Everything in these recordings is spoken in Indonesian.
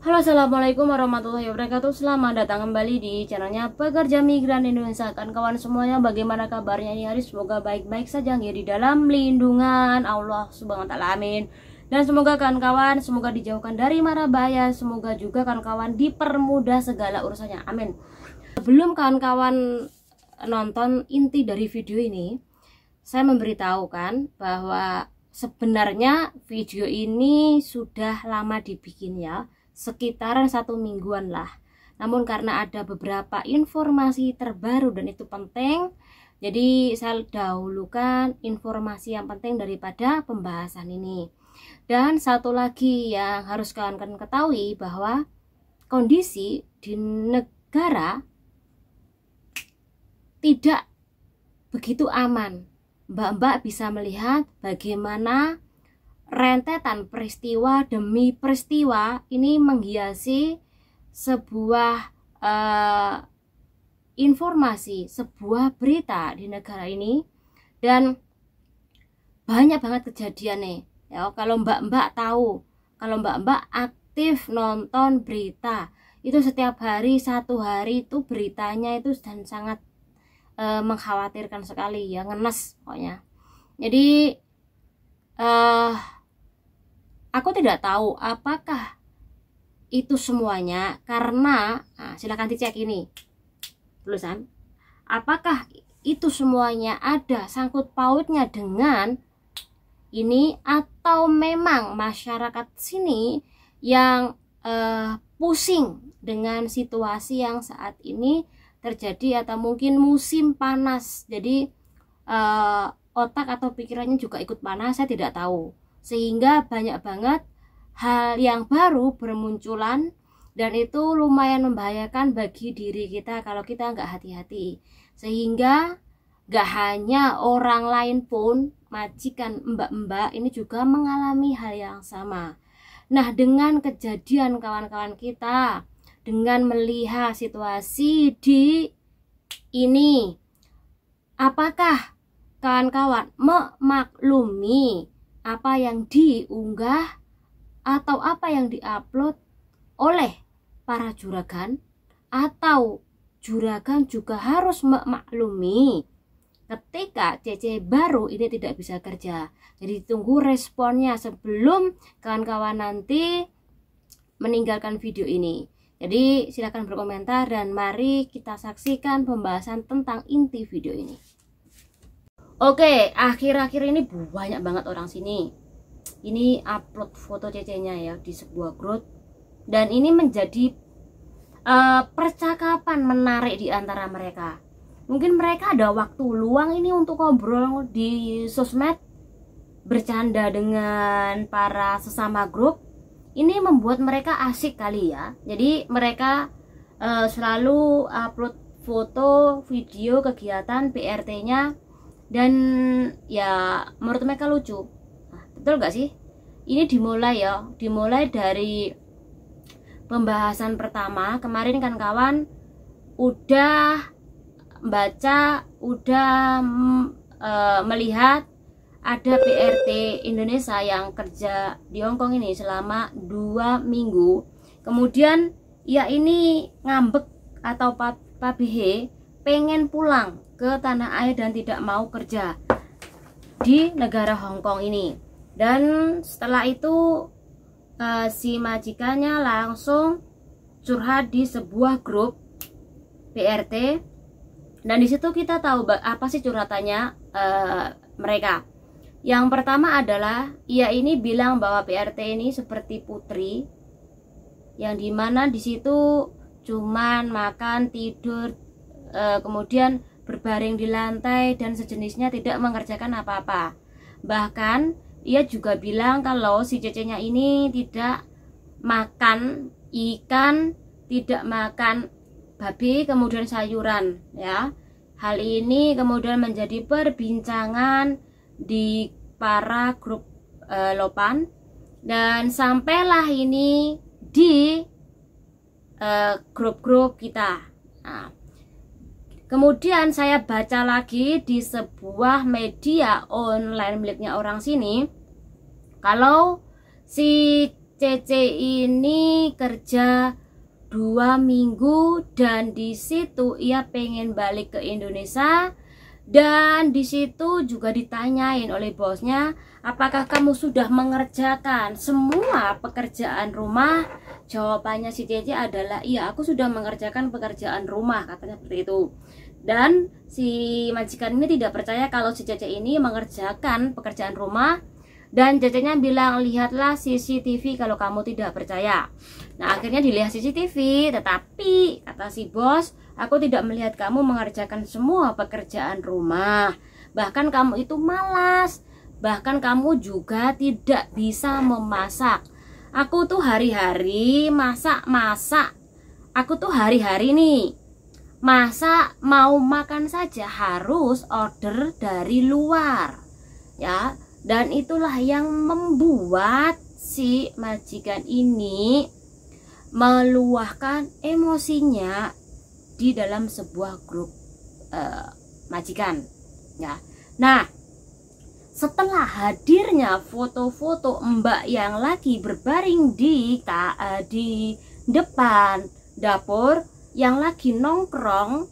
Halo, assalamualaikum warahmatullahi wabarakatuh. Selamat datang kembali di channelnya Pekerja Migran Indonesia. Kawan semuanya, bagaimana kabarnya ini hari? Semoga baik-baik saja ya di dalam lindungan Allah Subhanahu wa taala. Amin. Dan semoga kawan-kawan semoga dijauhkan dari mara bahaya. Semoga juga kawan-kawan dipermudah segala urusannya. Amin. Sebelum kawan-kawan nonton inti dari video ini, saya memberitahukan bahwa sebenarnya video ini sudah lama dibikin ya, sekitaran 1 mingguan lah. Namun karena ada beberapa informasi terbaru dan itu penting, jadi saya dahulukan informasi yang penting daripada pembahasan ini. Dan satu lagi yang harus kalian ketahui bahwa kondisi di negara tidak begitu aman. Mbak-mbak bisa melihat bagaimana rentetan peristiwa demi peristiwa ini menghiasi sebuah informasi, sebuah berita di negara ini, dan banyak banget kejadian nih ya. Kalau mbak-mbak tahu, kalau mbak-mbak aktif nonton berita itu setiap hari, satu hari itu beritanya itu dan sangat mengkhawatirkan sekali ya, ngenes pokoknya. Jadi aku tidak tahu apakah itu semuanya karena silahkan dicek ini tulisan, apakah itu semuanya ada sangkut pautnya dengan ini, atau memang masyarakat sini yang pusing dengan situasi yang saat ini terjadi, atau mungkin musim panas jadi otak atau pikirannya juga ikut panas, saya tidak tahu. Sehingga banyak banget hal yang baru bermunculan, dan itu lumayan membahayakan bagi diri kita kalau kita nggak hati-hati. Sehingga nggak hanya orang lain pun, majikan, mbak-mbak ini juga mengalami hal yang sama. Nah, dengan kejadian kawan-kawan kita, dengan melihat situasi di ini, apakah kawan-kawan memaklumi apa yang diunggah atau apa yang diupload oleh para juragan, atau juragan juga harus memaklumi ketika CC baru ini tidak bisa kerja? Jadi tunggu responnya sebelum kawan-kawan nanti meninggalkan video ini. Jadi silahkan berkomentar dan mari kita saksikan pembahasan tentang inti video ini. Oke, akhir-akhir ini banyak banget orang sini ini upload foto CC-nya ya di sebuah grup, dan ini menjadi percakapan menarik di antara mereka. Mungkin mereka ada waktu luang ini untuk ngobrol di sosmed, bercanda dengan para sesama grup. Ini membuat mereka asik kali ya. Jadi mereka selalu upload foto, video, kegiatan PRT-nya, dan ya menurut mereka lucu. Nah, betul gak sih? Ini dimulai ya, dimulai dari pembahasan pertama. Kemarin kan kawan udah baca, udah melihat ada PRT Indonesia yang kerja di Hongkong ini selama 2 minggu. Kemudian ya ini ngambek atau pabihe pengen pulang ke tanah air dan tidak mau kerja di negara Hongkong ini. Dan setelah itu si majikannya langsung curhat di sebuah grup PRT, dan disitu kita tahu apa sih curhatannya mereka. Yang pertama adalah ia ini bilang bahwa PRT ini seperti putri, yang dimana disitu cuman makan, tidur, kemudian berbaring di lantai dan sejenisnya, tidak mengerjakan apa-apa. Bahkan ia juga bilang kalau si cecenya ini tidak makan ikan, tidak makan babi, kemudian sayuran ya. Hal ini kemudian menjadi perbincangan di para grup lopan, dan sampailah ini di grup-grup kita. Nah, kemudian saya baca lagi di sebuah media online miliknya orang sini, kalau si Cece ini kerja 2 minggu dan di situ ia pengen balik ke Indonesia. Dan di situ juga ditanyain oleh bosnya, apakah kamu sudah mengerjakan semua pekerjaan rumah? Jawabannya si Cece adalah, iya, aku sudah mengerjakan pekerjaan rumah, katanya seperti itu. Dan si majikan ini tidak percaya kalau si Cece ini mengerjakan pekerjaan rumah. Dan Cecenya bilang, lihatlah CCTV kalau kamu tidak percaya. Nah, akhirnya dilihat CCTV, tetapi kata si bos, aku tidak melihat kamu mengerjakan semua pekerjaan rumah. Bahkan kamu itu malas. Bahkan kamu juga tidak bisa memasak. Aku tuh hari-hari masak. Aku tuh hari-hari nih masak, mau makan saja harus order dari luar. Ya, dan itulah yang membuat si majikan ini meluahkan emosinya di dalam sebuah grup majikan, ya. Nah, setelah hadirnya foto-foto mbak yang lagi berbaring di depan dapur, yang lagi nongkrong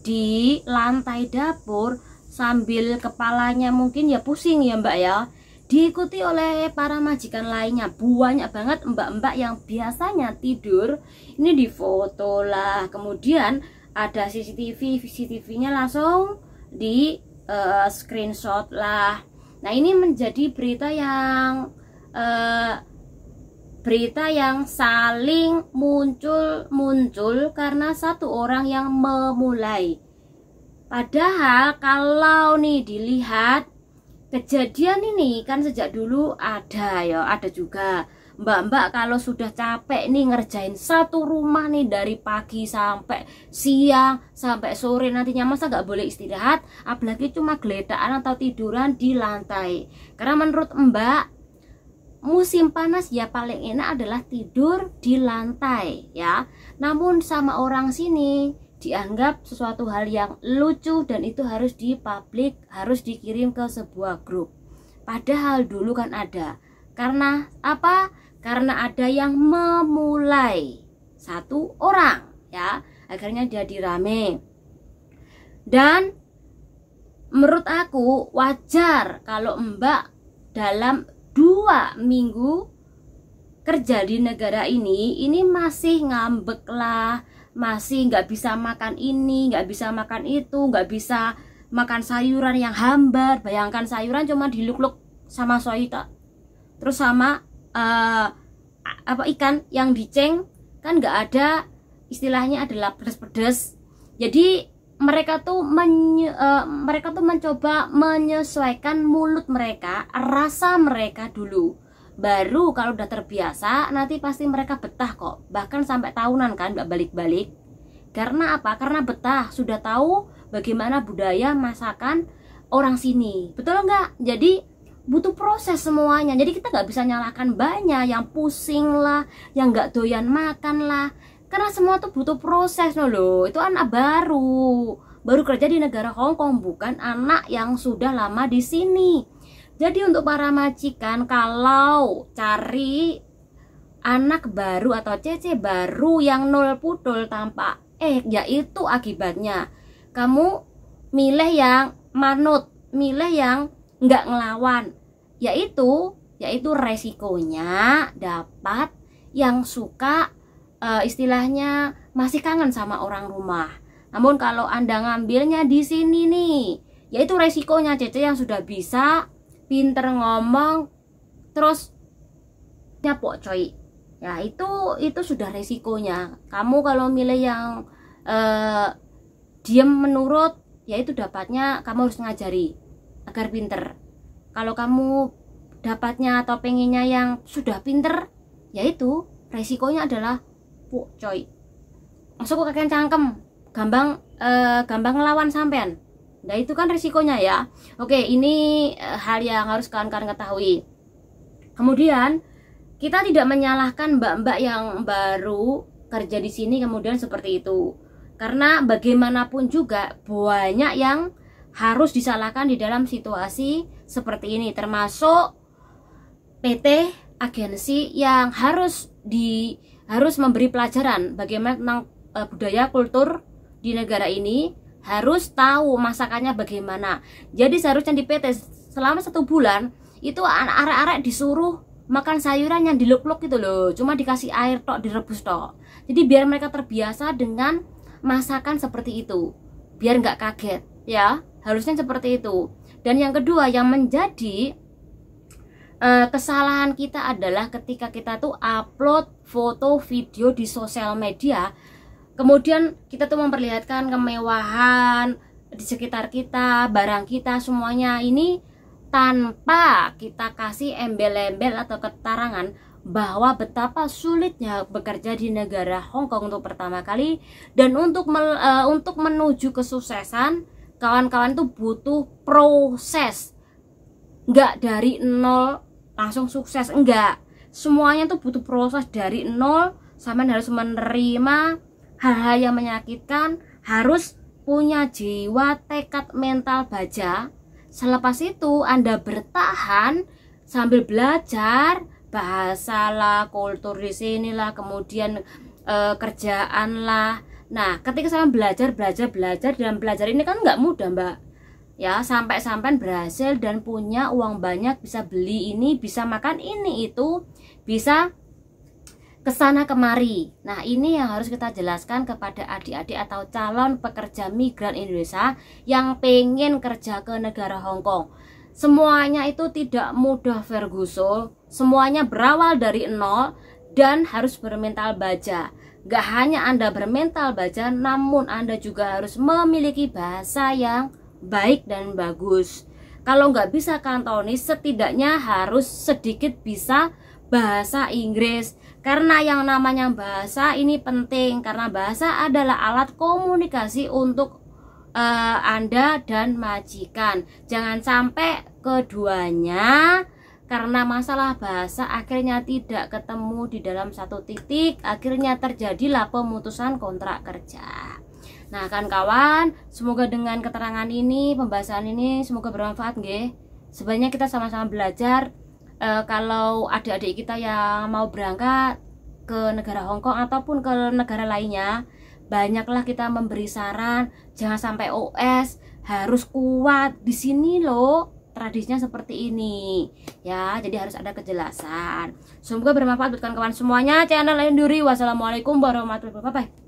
di lantai dapur sambil kepalanya mungkin ya pusing ya mbak ya, diikuti oleh para majikan lainnya. Banyak banget mbak-mbak yang biasanya tidur ini difoto lah, kemudian ada CCTV-nya langsung di screenshot lah. Nah, ini menjadi berita yang saling muncul karena satu orang yang memulai. Padahal kalau nih dilihat kejadian ini kan sejak dulu ada juga mbak-mbak kalau sudah capek nih ngerjain satu rumah nih dari pagi sampai siang sampai sore, nantinya masa nggak boleh istirahat, apalagi cuma geletaan atau tiduran di lantai. Karena menurut mbak, musim panas ya paling enak adalah tidur di lantai ya. Namun sama orang sini dianggap sesuatu hal yang lucu dan itu harus dipublik, harus dikirim ke sebuah grup. Padahal dulu kan ada. Karena apa? Karena ada yang memulai, satu orang ya, akhirnya jadi rame. Dan menurut aku wajar kalau mbak dalam 2 minggu kerja di negara ini masih ngambek lah, masih nggak bisa makan ini, nggak bisa makan itu, nggak bisa makan sayuran yang hambar. Bayangkan sayuran cuma diluk-luk sama soita, terus sama ikan yang diceng, kan nggak ada, istilahnya adalah pedas-pedas. Jadi mereka tuh mencoba menyesuaikan mulut mereka, rasa mereka dulu. Baru kalau udah terbiasa nanti pasti mereka betah kok. Bahkan sampai tahunan kan nggak balik-balik. Karena apa? Karena betah, sudah tahu bagaimana budaya masakan orang sini. Betul nggak? Jadi butuh proses semuanya. Jadi kita nggak bisa nyalahkan banyak yang pusing lah, yang nggak doyan makan lah. Karena semua tuh butuh proses loh. Itu anak baru kerja di negara Hong Kong, bukan anak yang sudah lama di sini. Jadi untuk para majikan, kalau cari anak baru atau cece baru yang nol pudul tanpa yaitu akibatnya kamu milih yang manut, milih yang nggak ngelawan, yaitu resikonya dapat yang suka istilahnya masih kangen sama orang rumah. Namun kalau Anda ngambilnya di sini nih, yaitu resikonya cece yang sudah bisa pinter ngomong terus nyapok coy. Ya itu sudah resikonya. Kamu kalau milih yang diam menurut, yaitu dapatnya kamu harus ngajari agar pinter. Kalau kamu dapatnya atau pengennya yang sudah pinter, yaitu resikonya adalah coy, masuk ke kakean cangkem, gampang ngelawan sampean. Nah itu kan risikonya ya. Oke, ini hal yang harus kawan-kawan ketahui. Kemudian kita tidak menyalahkan mbak-mbak yang baru kerja di sini kemudian seperti itu, karena bagaimanapun juga banyak yang harus disalahkan di dalam situasi seperti ini, termasuk PT agensi yang harus memberi pelajaran bagaimana tentang budaya kultur di negara ini, harus tahu masakannya bagaimana. Jadi seharusnya di PT selama 1 bulan itu arek-arek disuruh makan sayuran yang diluk-luk gitu loh, cuma dikasih air tok, direbus tok. Jadi biar mereka terbiasa dengan masakan seperti itu, biar nggak kaget ya, harusnya seperti itu. Dan yang kedua yang menjadi kesalahan kita adalah ketika kita tuh upload foto video di sosial media, kemudian kita tuh memperlihatkan kemewahan di sekitar kita, barang kita semuanya ini, tanpa kita kasih embel-embel atau keterangan bahwa betapa sulitnya bekerja di negara Hong Kong untuk pertama kali. Dan untuk menuju kesuksesan, kawan-kawan tuh butuh proses, nggak dari nol langsung sukses, enggak. Semuanya tuh butuh proses dari nol. Sampai harus menerima hal-hal yang menyakitkan, harus punya jiwa tekad mental baja. Selepas itu Anda bertahan sambil belajar bahasa lah, kultur di sini lah, kemudian kerjaan lah. Nah, ketika saya belajar dan belajar ini kan nggak mudah, Mbak. Ya, sampai berhasil dan punya uang banyak, bisa beli ini, bisa makan ini itu, bisa kesana kemari. Nah, ini yang harus kita jelaskan kepada adik-adik atau calon pekerja migran Indonesia yang pengen kerja ke negara Hong Kong. Semuanya itu tidak mudah, Ferguson. Semuanya berawal dari nol dan harus bermental baja. Gak hanya Anda bermental baja, namun Anda juga harus memiliki bahasa yang baik dan bagus. Kalau nggak bisa kantonis, setidaknya harus sedikit bisa bahasa Inggris, karena yang namanya bahasa ini penting, karena bahasa adalah alat komunikasi untuk Anda dan majikan. Jangan sampai keduanya karena masalah bahasa akhirnya tidak ketemu di dalam satu titik, akhirnya terjadilah pemutusan kontrak kerja. Nah, kawan-kawan, semoga dengan keterangan ini, pembahasan ini semoga bermanfaat nggih. Sebenarnya kita sama-sama belajar. Kalau adik-adik kita yang mau berangkat ke negara Hong Kong ataupun ke negara lainnya, banyaklah kita memberi saran, jangan sampai OS, harus kuat di sini loh, tradisinya seperti ini ya, jadi harus ada kejelasan. Semoga bermanfaat buat kawan-kawan semuanya. Channel Enduri. Wassalamualaikum warahmatullahi wabarakatuh.